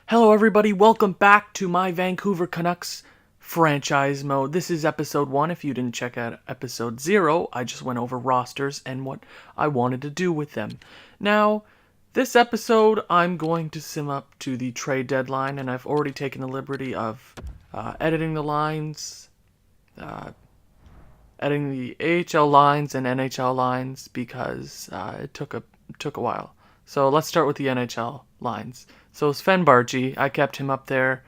Hello, everybody. Welcome back to my Vancouver Canucks franchise mode. This is episode 1. If you didn't check out episode 0, I just went over rosters and what I wanted to do with them. Now, this episode, I'm going to sim up to the trade deadline, and I've already taken the liberty of editing the lines, editing the AHL lines and NHL lines because it took a while. So let's start with the NHL lines. So Sven Barchi, I kept him up there.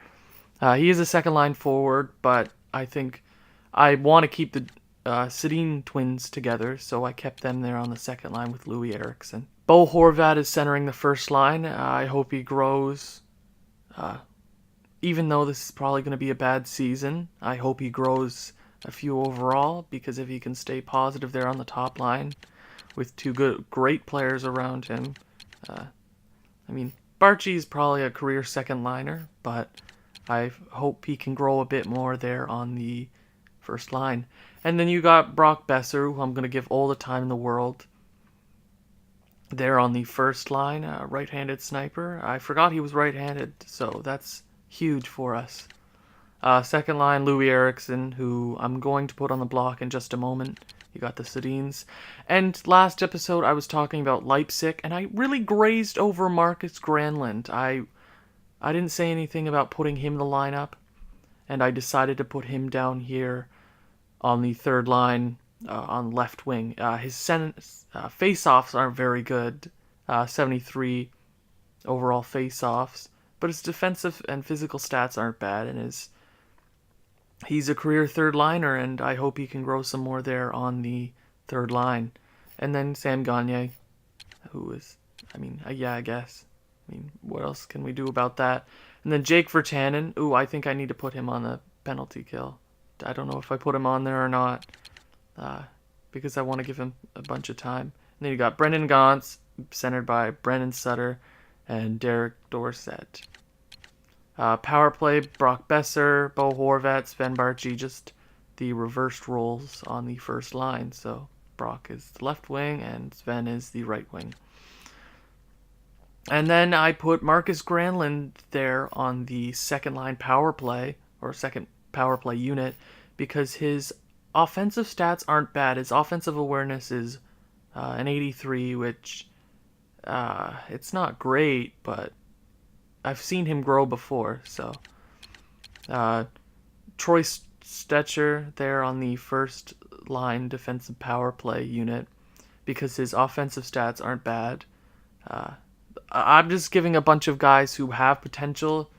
He is a second line forward, but I think I want to keep the Sedin twins together, so I kept them there on the second line with Louis Eriksson. Bo Horvat is centering the first line. I hope he grows. Even though this is probably going to be a bad season, I hope he grows a few overall, because if he can stay positive there on the top line with two great players around him, Barchi is probably a career second liner, but I hope he can grow a bit more there on the first line. And then you got Brock Boeser, who I'm going to give all the time in the world there on the first line, right-handed sniper. I forgot he was right-handed, so that's huge for us. Second line, Louis Eriksson, who I'm going to put on the block in just a moment. You got the Sedins. And last episode, I was talking about Leipzig, and I really grazed over Marcus Granlund. I didn't say anything about putting him in the lineup, and I decided to put him down here on the third line on left wing. His face-offs aren't very good, 73 overall face-offs, but his defensive and physical stats aren't bad, and he's a career third liner, and I hope he can grow some more there on the third line. And then Sam Gagner, who is, I guess. What else can we do about that? And then Jake Virtanen. Ooh, I think I need to put him on the penalty kill. I don't know if I put him on there or not, because I want to give him a bunch of time. And then you got Brendan Gaunce, centered by Brendan Sutter and Derek Dorsett. Power play, Brock Boeser, Bo Horvat, Sven Barchi, just the reversed roles on the first line. So Brock is the left wing and Sven is the right wing. And then I put Marcus Granlund there on the second line power play, or second power play unit, because his offensive stats aren't bad. His offensive awareness is an 83, which it's not great, but I've seen him grow before. So Troy Stetcher there on the first line defensive power play unit, because his offensive stats aren't bad. I'm just giving a bunch of guys who have potential,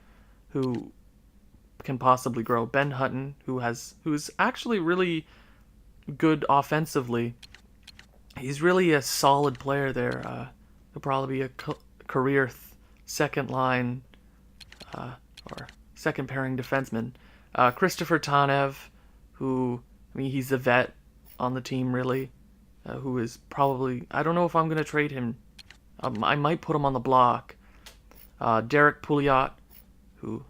who can possibly grow. Ben Hutton, who's actually really good offensively. He's really a solid player there. He'll probably be a career second line or second pairing defenseman. Christopher Tanev, who, he's a vet on the team, really, who is probably, I don't know if I'm going to trade him. I might put him on the block. Derek Pouliot, who,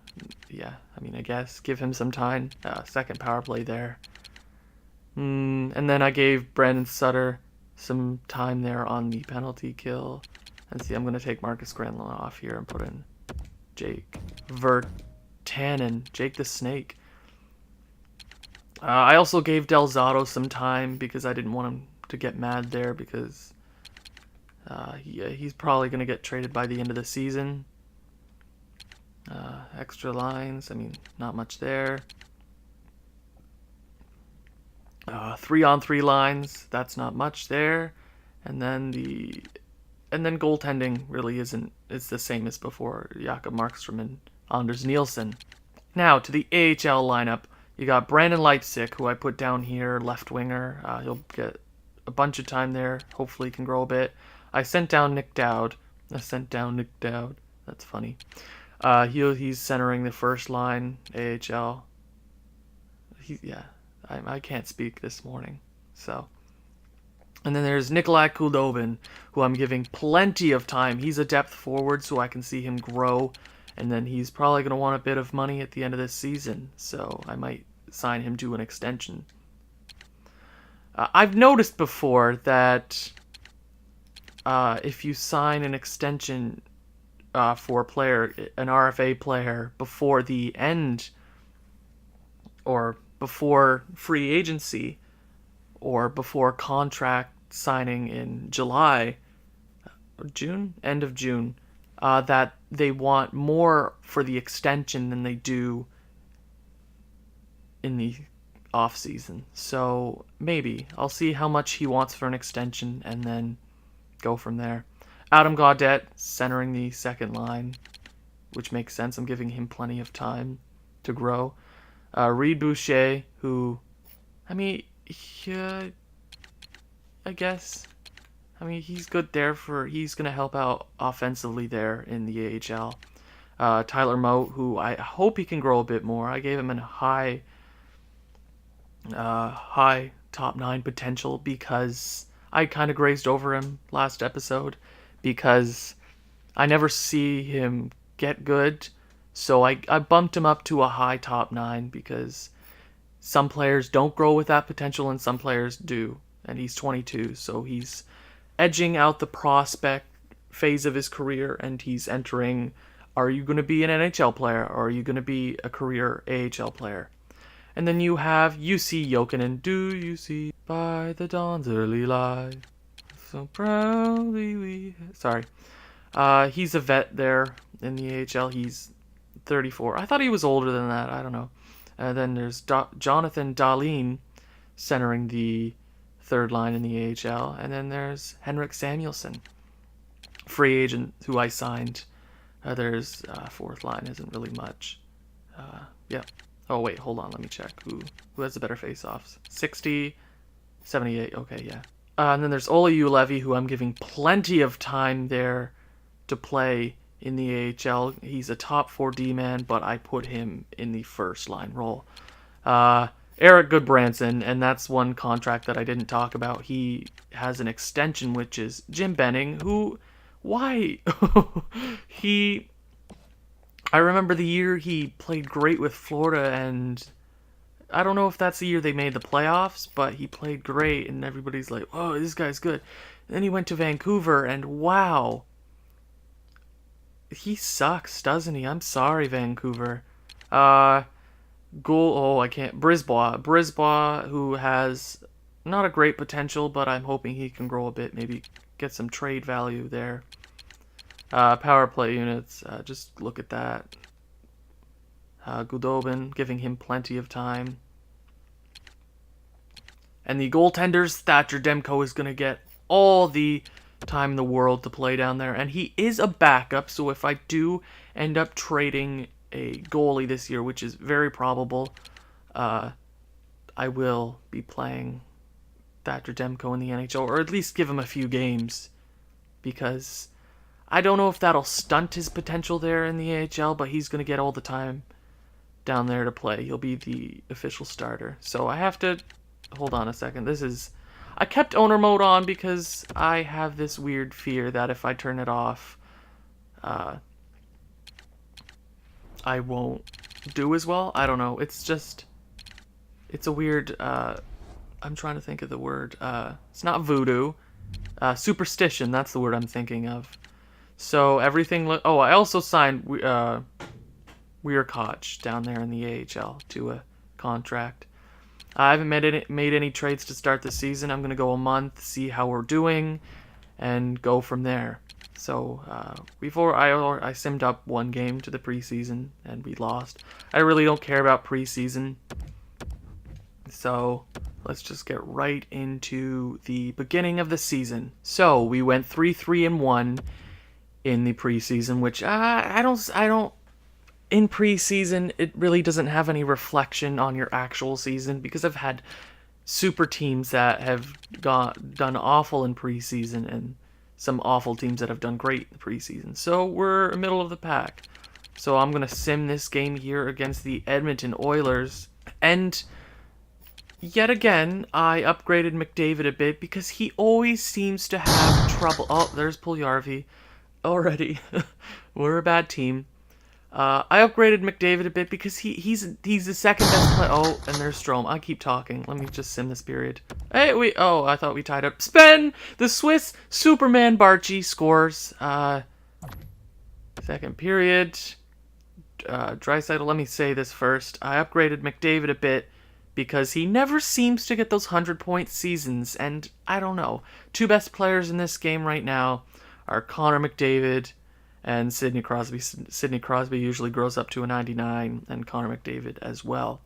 I guess, give him some time. Second power play there. And then I gave Brandon Sutter some time there on the penalty kill. And see, I'm going to take Marcus Granlund off here and put in Jake Virtanen, Jake the Snake. I also gave Del Zotto some time because I didn't want him to get mad there, because he's probably going to get traded by the end of the season. Extra lines, not much there. 3-on-3 lines, that's not much there. And then goaltending really it's the same as before. Jakob Markstrom and Anders Nielsen. Now to the AHL lineup. You got Brandon Leipzig, who I put down here, left winger. He'll get a bunch of time there. Hopefully he can grow a bit. I sent down Nick Dowd. That's funny. He's centering the first line, AHL. I can't speak this morning. So. And then there's Nikolai Kuldovin, who I'm giving plenty of time. He's a depth forward, so I can see him grow. And then he's probably going to want a bit of money at the end of this season, so I might sign him to an extension. I've noticed before that if you sign an extension for a player, an RFA player, before the end or before free agency or before contract signing in July, June, end of June, that they want more for the extension than they do in the off season. So maybe I'll see how much he wants for an extension and then go from there. Adam Gaudette centering the second line, which makes sense. I'm giving him plenty of time to grow. Reed Boucher, who, I mean, yeah, I guess. I mean, he's good there he's going to help out offensively there in the AHL. Tyler Mote, who I hope he can grow a bit more. I gave him a high top 9 potential because I kind of grazed over him last episode because I never see him get good. So I bumped him up to a high top 9 because some players don't grow with that potential and some players do. And he's 22, so he's edging out the prospect phase of his career and he's entering, are you going to be an NHL player or are you going to be a career AHL player? And then you have UC Jokinen. Do you see by the dawn's early light, so proudly we... Sorry. He's a vet there in the AHL. He's 34. I thought he was older than that. I don't know. And then there's Jonathan Dahlin centering the third line in the AHL. And then there's Henrik Samuelsson, free agent who I signed. There's fourth line isn't really much. Yeah. Oh, wait, hold on. Let me check. Who has the better face-offs? 60, 78. Okay, yeah. And then there's Ola Ulevi, who I'm giving plenty of time there to play in the AHL. He's a top 4 D-man, but I put him in the first line role. Eric Goodbranson, and that's one contract that I didn't talk about. He has an extension, which is Jim Benning, who... Why? I remember the year he played great with Florida, and I don't know if that's the year they made the playoffs, but he played great, and everybody's like, oh, this guy's good. And then he went to Vancouver, and wow. He sucks, doesn't he? I'm sorry, Vancouver. I can't. Brisbois, who has not a great potential, but I'm hoping he can grow a bit, maybe get some trade value there. Power play units, just look at that. Gudobin, giving him plenty of time. And the goaltenders, Thatcher Demko is going to get all the time in the world to play down there. And he is a backup, so if I do end up trading a goalie this year, which is very probable, I will be playing Thatcher Demko in the NHL, or at least give him a few games, because I don't know if that'll stunt his potential there in the AHL, but he's going to get all the time down there to play. He'll be the official starter. So I have to... Hold on a second. I kept owner mode on because I have this weird fear that if I turn it off, I won't do as well. I don't know. It's just... It's a weird... I'm trying to think of the word. It's not voodoo. Superstition, that's the word I'm thinking of. So everything... I also signed Weirkoch down there in the AHL to a contract. I haven't made any trades to start the season. I'm going to go a month, see how we're doing, and go from there. So I simmed up one game to the preseason, and we lost. I really don't care about preseason. So let's just get right into the beginning of the season. So we went 3-3-1 in the preseason, which I don't. In preseason, it really doesn't have any reflection on your actual season, because I've had super teams that have done awful in preseason and some awful teams that have done great in preseason. So we're middle of the pack. So I'm going to sim this game here against the Edmonton Oilers. And yet again, I upgraded McDavid a bit because he always seems to have trouble. Oh, there's Puljujarvi already. We're a bad team. I upgraded McDavid a bit because he's the second best player. Oh, and there's Strome. I keep talking. Let me just sim this period. Hey, I thought we tied up. Sven, the Swiss Superman Barchi scores. Second period. Draisaitl, let me say this first. I upgraded McDavid a bit because he never seems to get those 100-point seasons, and I don't know. Two best players in this game right now are Connor McDavid and Sidney Crosby. Sidney Crosby usually grows up to a 99, and Connor McDavid as well.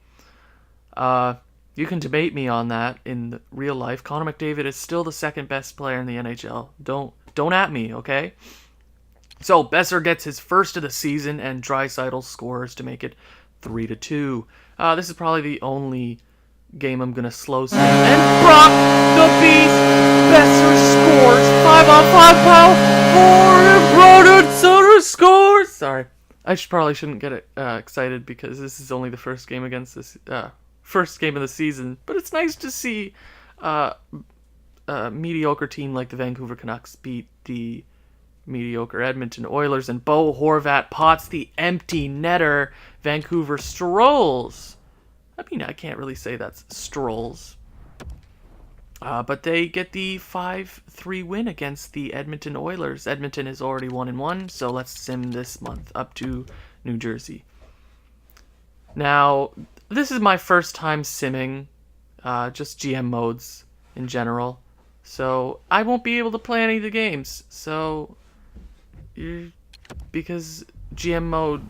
You can debate me on that in real life. Connor McDavid is still the second best player in the NHL. Don't at me, okay? So Boeser gets his first of the season, and Draisaitl scores to make it 3-2. This is probably the only game I'm gonna slow sim. And Brock the Beast Boeser scores 5-on-5 power for Sutter scores. Sorry, I probably shouldn't get excited because this is only the first game against this first game of the season. But it's nice to see a mediocre team like the Vancouver Canucks beat the mediocre Edmonton Oilers, and Bo Horvat pots the empty netter. Vancouver strolls. I mean, I can't really say that's strolls. But they get the 5-3 win against the Edmonton Oilers. Edmonton is already 1-1, so let's sim this month up to New Jersey. Now, this is my first time simming, just GM modes in general. So I won't be able to play any of the games. So because GM mode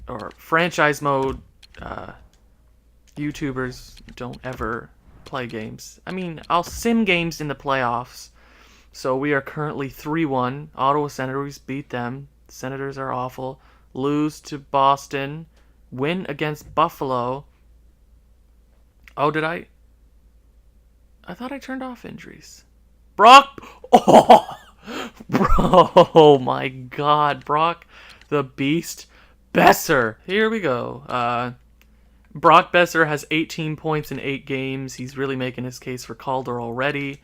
or franchise mode, YouTubers don't ever play games. I mean, I'll sim games in the playoffs. So we are currently 3-1. Ottawa Senators beat them. Senators are awful. Lose to Boston. Win against Buffalo. Oh, did I thought I turned off injuries. Brock! Oh! Bro, my God. Brock the Beast Boeser. Here we go. Brock Boeser has 18 points in 8 games. He's really making his case for Calder already.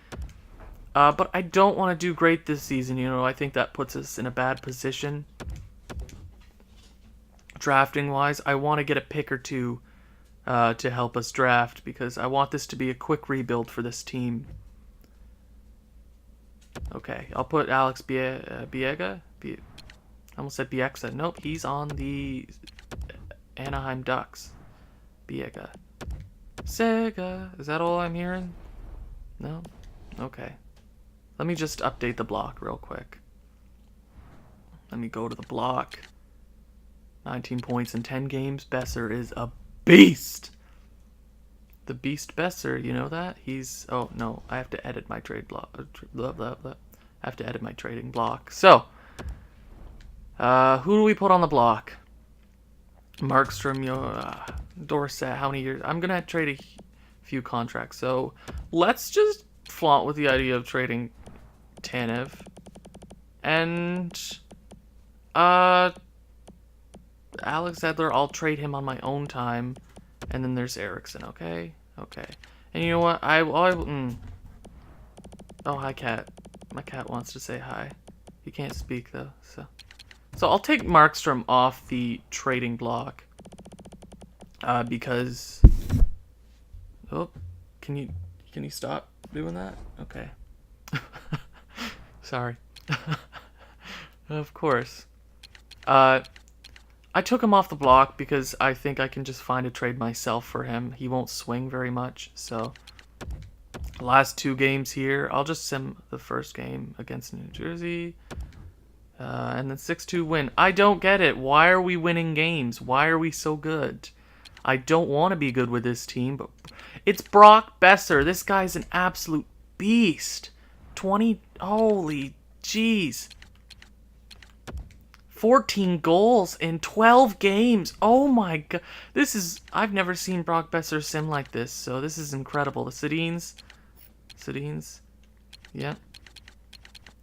But I don't want to do great this season. You know, I think that puts us in a bad position. Drafting-wise, I want to get a pick or two to help us draft because I want this to be a quick rebuild for this team. Okay, I'll put Alex Biega. I almost said Bieksa. Nope, he's on the Anaheim Ducks. Biega. Sega. Is that all I'm hearing? No? Okay. Let me just update the block real quick. Let me go to the block. 19 points in 10 games. Boeser is a beast. The Beast Boeser, you know that? He's... Oh, no. I have to edit my trade block. I have to edit my trading block. So, who do we put on the block? Markstrom, Dorsett, how many years? I'm going to trade a few contracts. So, let's just flaunt with the idea of trading Tanev. And, Alex Edler, I'll trade him on my own time. And then there's Erickson, okay? Okay. And you know what? Oh, hi, cat. My cat wants to say hi. He can't speak, though, so I'll take Markstrom off the trading block. Because... Oh, can you stop doing that? Okay. Sorry. Of course. I took him off the block because I think I can just find a trade myself for him. He won't swing very much, so... Last 2 games here. I'll just sim the first game against New Jersey. And then 6-2 win. I don't get it. Why are we winning games? Why are we so good? I don't want to be good with this team, but... It's Brock Boeser. This guy's an absolute beast. 20... Holy jeez. 14 goals in 12 games. Oh my God. This is... I've never seen Brock Boeser sim like this, so this is incredible. The Sedins. Yeah.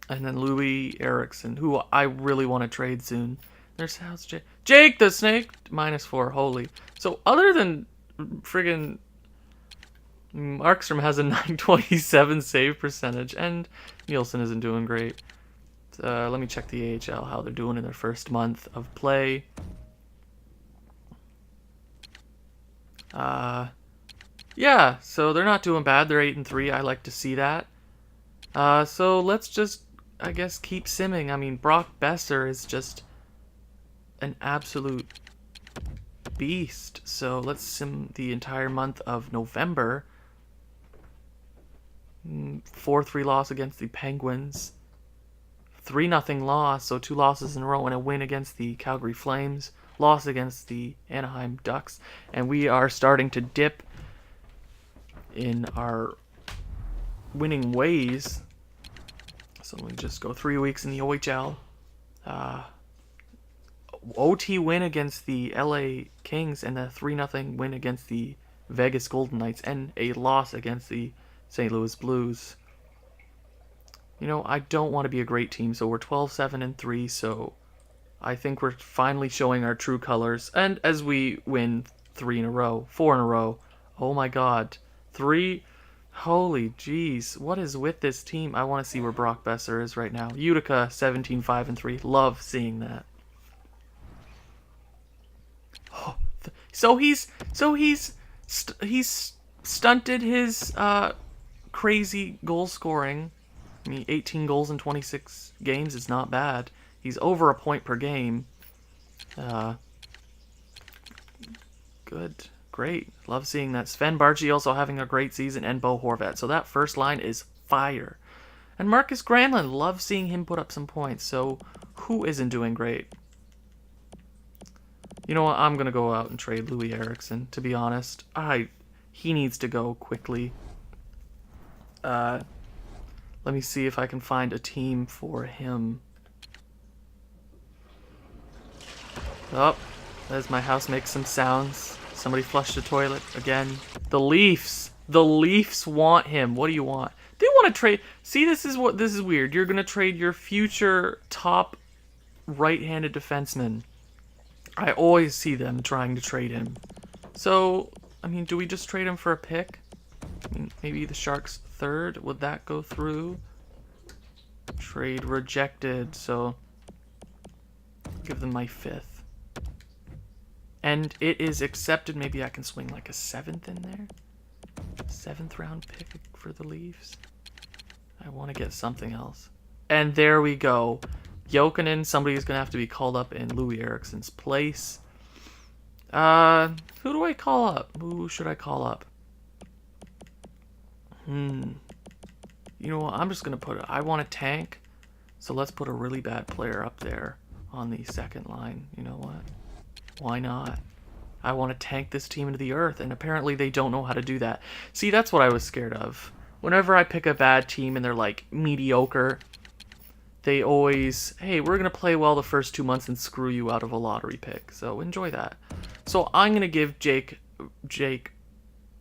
And then Louis Erickson, who I really want to trade soon. There's how's Jake. Jake the Snake! -4. Holy. So other than friggin... Markstrom has a 927 save percentage, and Nielsen isn't doing great. Let me check the AHL, how they're doing in their first month of play. Yeah, so they're not doing bad. They're 8-3. I like to see that. So let's just, I guess, keep simming. I mean, Brock Boeser is just an absolute beast. So let's sim the entire month of November. 4-3 loss against the Penguins. 3-0 loss, so 2 losses in a row, and a win against the Calgary Flames. Loss against the Anaheim Ducks. And we are starting to dip in our winning ways. So let me just go 3 weeks in the OHL. OT win against the LA Kings and a 3-0 win against the Vegas Golden Knights and a loss against the St. Louis Blues. You know, I don't want to be a great team, so we're 12-7-3, so I think we're finally showing our true colors. And as we win 4 in a row, oh my god, 3, holy jeez, what is with this team? I want to see where Brock Boeser is right now. Utica 17-5-3, love seeing that. So he's stunted his crazy goal scoring. I mean, 18 goals in 26 games is not bad. He's over a point per game. Good. Great. Love seeing that. Sven Barchi also having a great season, and Bo Horvat. So that first line is fire. And Marcus Granlund, love seeing him put up some points. So who isn't doing great? You know what? I'm going to go out and trade Louis Eriksson, to be honest. He needs to go quickly. Let me see if I can find a team for him. Oh, as my house makes some sounds. Somebody flushed the toilet again. The Leafs. The Leafs want him. What do you want? They want to trade. See, this is weird. You're going to trade your future top right-handed defenseman. I always see them trying to trade him. So, I mean, do we just trade him for a pick? I mean, maybe the Sharks' third? Would that go through? Trade rejected, so give them my 5th. And it is accepted. Maybe I can swing like a 7th in there. 7th round pick for the Leafs. I want to get something else. And there we go. Jokinen, somebody's going to have to be called up in Louis Eriksson's place. Who do I call up? Who should I call up? You know what? I'm just going to put it. I want a tank. So let's put a really bad player up there on the second line. You know what? Why not? I want to tank this team into the earth. And apparently they don't know how to do that. See, that's what I was scared of. Whenever I pick a bad team and they're like mediocre, they always, hey, we're going to play well the first 2 months and screw you out of a lottery pick. So enjoy that. So I'm going to give Jake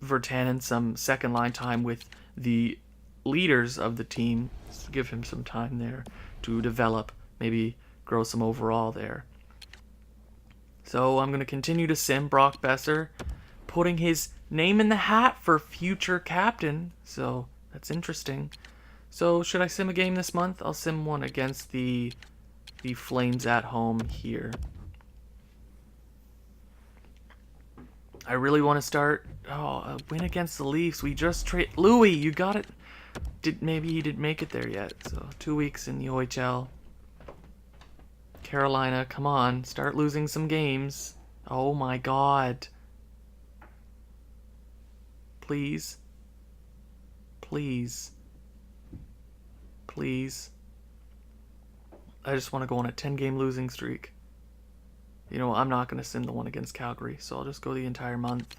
Virtanen some second line time with the leaders of the team. Just give him some time there to develop, maybe grow some overall there. So I'm going to continue to sim Brock Boeser, putting his name in the hat for future captain. So that's interesting. So should I sim a game this month? I'll sim one against the Flames at home here. I really want to start a win against the Leafs. We just trade Louis. You got it. Maybe he didn't make it there yet. So 2 weeks in the OHL. Carolina, come on, start losing some games. Oh my God. Please. Please. Please. I just want to go on a 10-game losing streak. You know, I'm not going to sim the one against Calgary, so I'll just go the entire month.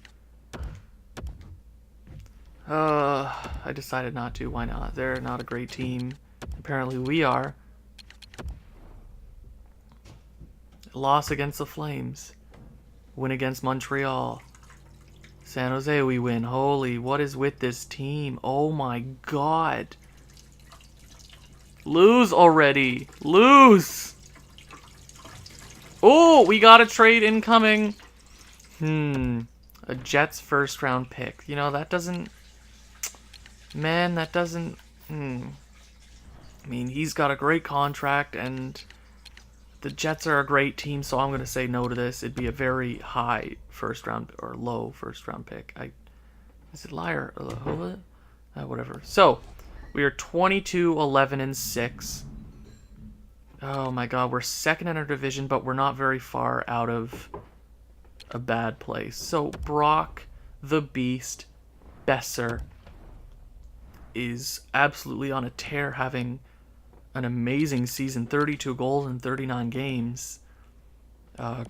I decided not to. Why not? They're not a great team. Apparently we are. Loss against the Flames. Win against Montreal. San Jose we win. Holy, what is with this team? Oh my God. Lose already. Lose. Oh, we got a trade incoming. A Jets first round pick. You know, that doesn't... Man, that doesn't... I mean, he's got a great contract, and the Jets are a great team, so I'm going to say no to this. It'd be a very high first round, or low first round pick. Is it liar? Whatever. So, we are 22-11-6. Oh my god, we're second in our division, but we're not very far out of a bad place. So Brock, the Beast, Boeser is absolutely on a tear, having an amazing season. 32 goals in 39 games.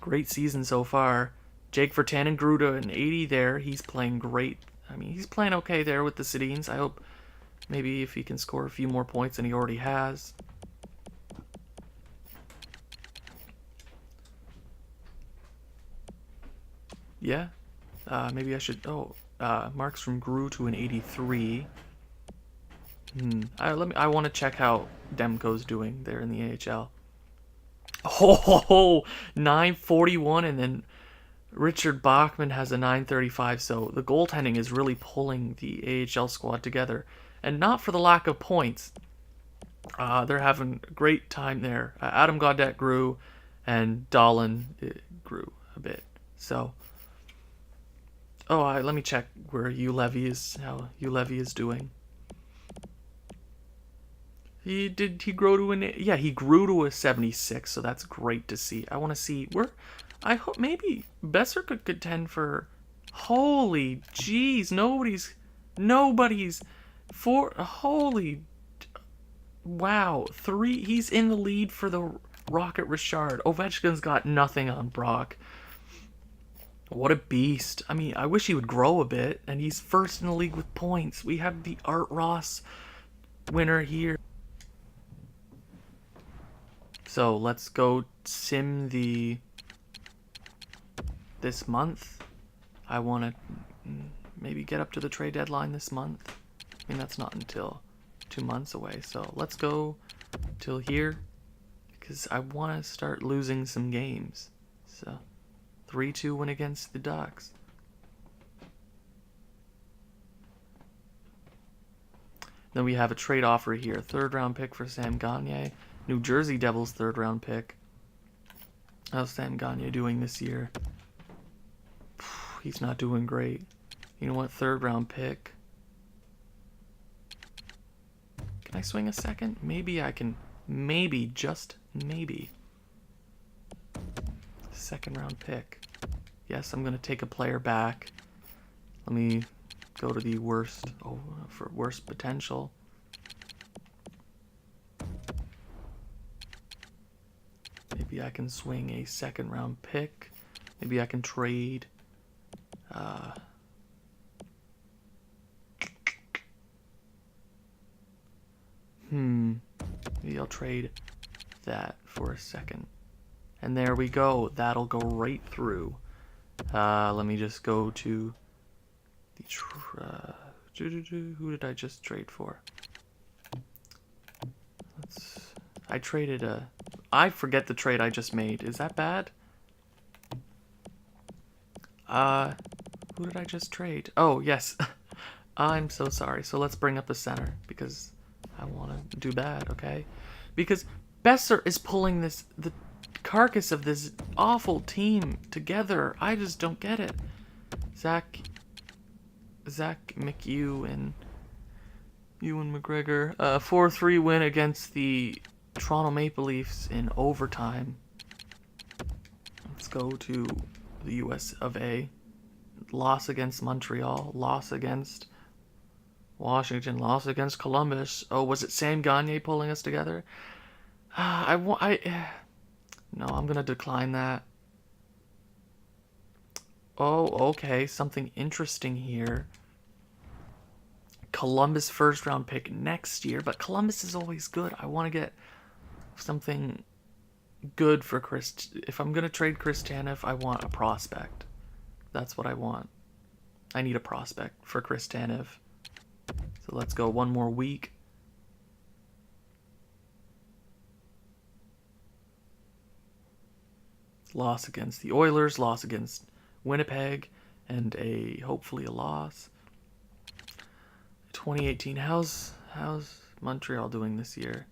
Great season so far. Jake Virtanen grew to an 80 there. He's playing great. I mean, he's playing okay there with the Sedins. I hope maybe if he can score a few more points than he already has. Yeah. Maybe I should... Oh, Markstrom grew to an 83. I want to check how Demko's doing there in the AHL. Oh, 941, and then Richard Bachman has a 935. So the goaltending is really pulling the AHL squad together, and not for the lack of points. They're having a great time there. Adam Gaudette grew, and Dahlin grew a bit. So, let me check where how Ulevy is doing. He grow to he grew to a 76, so that's great to see. I want to see I hope maybe Boeser could contend for. Holy jeez, nobody's holy wow, 3. He's in the lead for the Rocket Richard. Ovechkin's got nothing on Brock. What a beast. I mean, I wish he would grow a bit, and he's first in the league with points. We have the Art Ross winner here. So let's go sim this month. I want to maybe get up to the trade deadline this month. I mean, that's not until 2 months away. So let's go till here, because I want to start losing some games. So 3-2 win against the Ducks. Then we have a trade offer here. 3rd round pick for Sam Gagner. New Jersey Devils 3rd round pick. How's Sam Gagner doing this year? He's not doing great. You know what? 3rd round pick. Can I swing a second? Maybe I can. Maybe, just maybe. 2nd round pick. Yes, I'm going to take a player back. Let me go to the worst. Oh, for worst potential. Maybe I can swing a 2nd round pick. Maybe I can trade. Maybe I'll trade that for a 2nd. And there we go. That'll go right through. Let me just go to the... who did I just trade for? I traded a... I forget the trade I just made. Is that bad? Who did I just trade? Oh, yes. I'm so sorry. So let's bring up the center, because I want to do bad, okay? Because Boeser is pulling the carcass of this awful team together. I just don't get it. Zach McHugh and Ewan McGregor. 4-3 win against the Toronto Maple Leafs in overtime. Let's go to the US of A. Loss against Montreal. Loss against Washington. Loss against Columbus. Oh, was it Sam Gagner pulling us together? No, I'm gonna decline that. Oh, okay. Something interesting here. Columbus 1st round pick next year, but Columbus is always good. I want to get something good for Chris. If I'm going to trade Chris Tanev, I want a prospect. That's what I want. I need a prospect for Chris Tanev. So let's go one more week. Loss against the Oilers, loss against Winnipeg, and hopefully a loss. 2018. How's Montreal doing this year?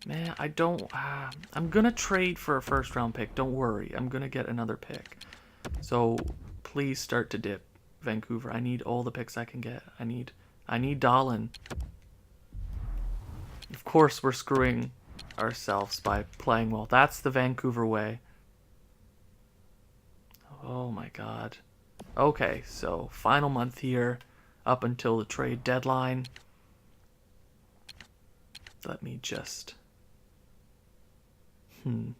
Man, I'm gonna trade for a 1st round pick. Don't worry, I'm gonna get another pick. So please start to dip, Vancouver. I need all the picks I can get. I need Dahlin. Of course, we're screwing ourselves by playing well. That's the Vancouver way. Oh my god. Okay, so final month here up until the trade deadline. Let me just... I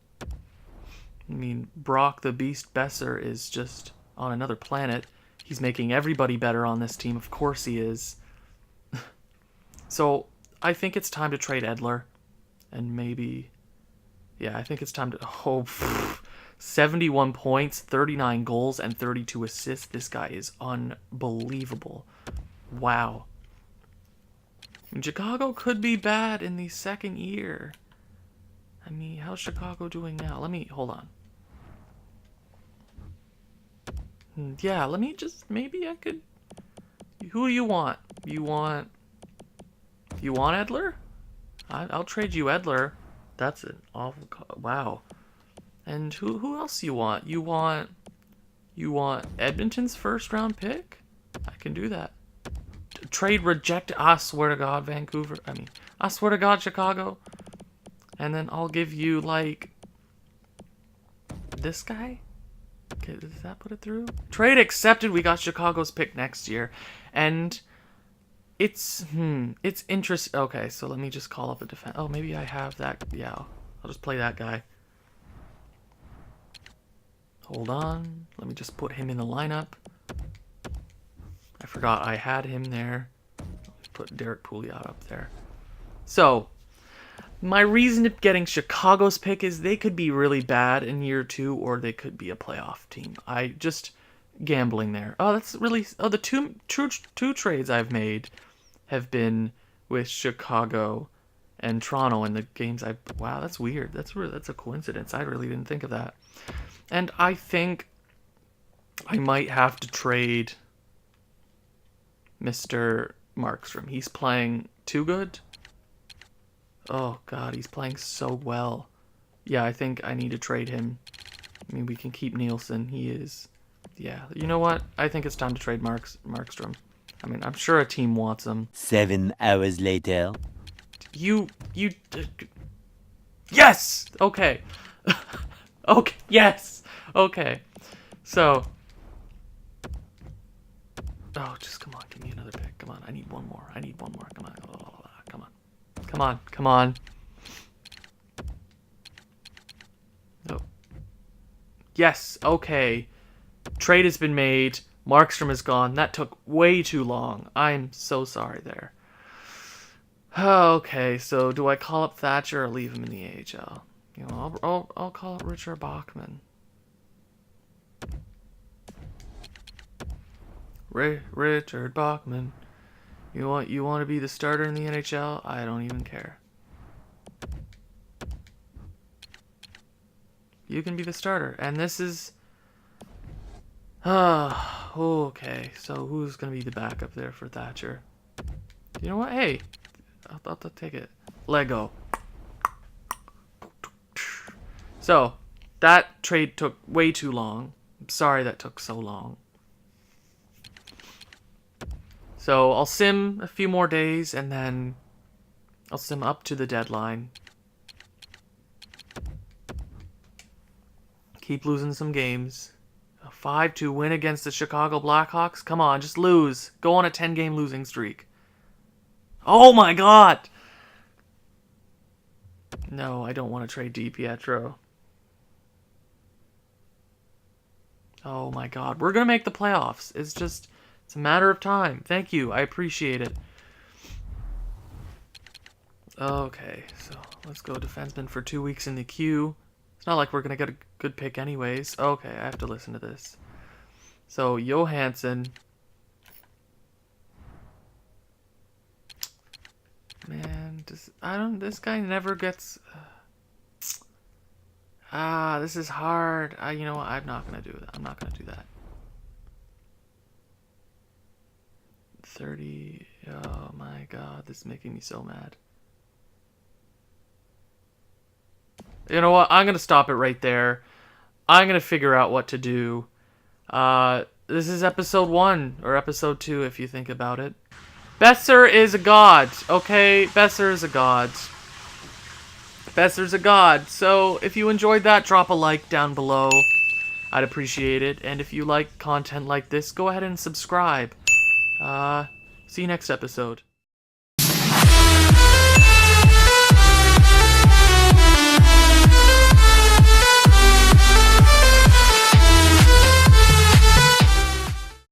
mean, Brock the Beast Boeser is just on another planet. He's making everybody better on this team. Of course he is. So, I think it's time to trade Edler. And maybe... Yeah, I think it's time to... Oh, 71 points, 39 goals, and 32 assists. This guy is unbelievable. Wow. And Chicago could be bad in the second year. I mean, how's Chicago doing now? Let me... Hold on. Yeah, let me just... Maybe I could... Who do you want? You want Edler? I'll trade you Edler. That's an awful... Wow. And who else you want? You want Edmonton's first round pick? I can do that. Trade rejected. I swear to God, Vancouver. I mean, I swear to God, Chicago. And then I'll give you, like, this guy? Okay, does that put it through? Trade accepted. We got Chicago's pick next year. And it's interesting. Okay, so let me just call up a defense. Oh, maybe I have that. Yeah, I'll just play that guy. Hold on. Let me just put him in the lineup. I forgot I had him there. Put Derek Pouliot up there. So, my reason of getting Chicago's pick is they could be really bad in year 2, or they could be a playoff team. I just gambling there. Oh, that's really... Oh, the two trades I've made have been with Chicago and Toronto in the games I... Wow, that's weird. That's a coincidence. I really didn't think of that. And I think I might have to trade Mr. Markstrom. He's playing too good. Oh, God, he's playing so well. Yeah, I think I need to trade him. I mean, we can keep Nielsen. He is... Yeah, you know what? I think it's time to trade Markstrom. I mean, I'm sure a team wants him. 7 hours later. Yes! Okay. Okay, yes! Okay. So... Oh, just come on, give me another pick. Come on, I need one more. Come on. Oh, come on. No. Yes, okay. Trade has been made. Markstrom is gone. That took way too long. I'm so sorry there. Okay, so do I call up Thatcher or leave him in the AHL? You know, I'll call up Richard Bachman. Richard Bachman. You want to be the starter in the NHL? I don't even care. You can be the starter. And this is... okay. So who's going to be the backup there for Thatcher? You know what? Hey, I'll take it. Lego. So, that trade took way too long. I'm sorry that took so long. So, I'll sim a few more days, and then I'll sim up to the deadline. Keep losing some games. A 5-2 win against the Chicago Blackhawks? Come on, just lose. Go on a 10-game losing streak. Oh my God! No, I don't want to trade DiPietro. Oh my God, we're going to make the playoffs. It's a matter of time. Thank you, I appreciate it. Okay, so let's go defenseman for 2 weeks in the queue. It's not like we're going to get a good pick anyways. Okay, I have to listen to this. So, Johansson. Man, this guy never gets... this is hard. You know what? I'm not going to do that. I'm not going to do that. 30. Oh my God, this is making me so mad. You know what? I'm going to stop it right there. I'm going to figure out what to do. This is episode 1, or episode 2 if you think about it. Boeser is a god, okay? Boeser is a god. Boeser's a god. So if you enjoyed that, drop a like down below. I'd appreciate it. And if you like content like this, go ahead and subscribe. See you next episode.